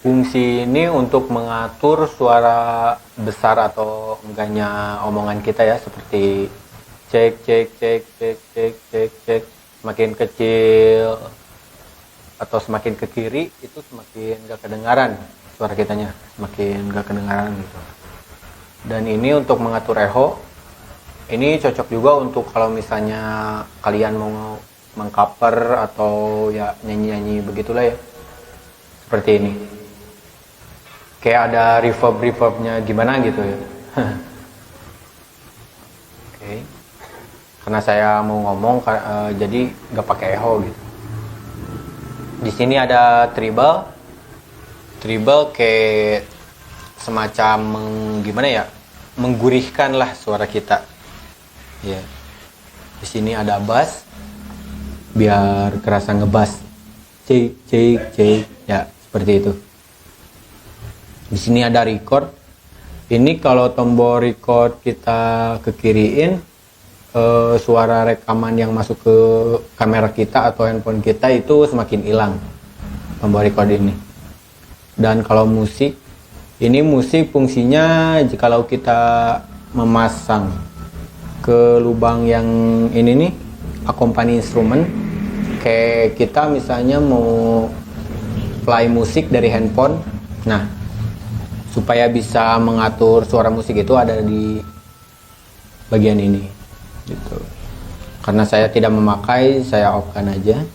Fungsi ini untuk mengatur suara besar atau enggaknya omongan kita ya, seperti cek cek cek cek cek cek cek, semakin kecil atau semakin ke kiri itu semakin gak kedengaran suara kitanya, semakin gak kedengaran gitu. Dan ini untuk mengatur echo, ini cocok juga untuk kalau misalnya kalian mau mengcover atau ya nyanyi-nyanyi begitulah ya, seperti ini. Kayak ada reverbnya gimana gitu ya. Oke. Karena saya mau ngomong jadi nggak pakai echo gitu. Di sini ada treble kayak semacam gimana ya, menggurihkan lah suara kita. Ya. Di sini ada bass biar kerasa ngebass. Cek cek cek ya, seperti itu. Di sini ada record. Ini kalau tombol record kita ke kiriin, suara rekaman yang masuk ke kamera kita atau handphone kita itu semakin hilang tombol record ini. Dan kalau musik, ini musik fungsinya jikalau kita memasang ke lubang yang ini nih, akompani instrumen, kayak kita misalnya mau play musik dari handphone, nah supaya bisa mengatur suara musik itu ada di bagian ini gitu. Karena saya tidak memakai, saya off-kan aja.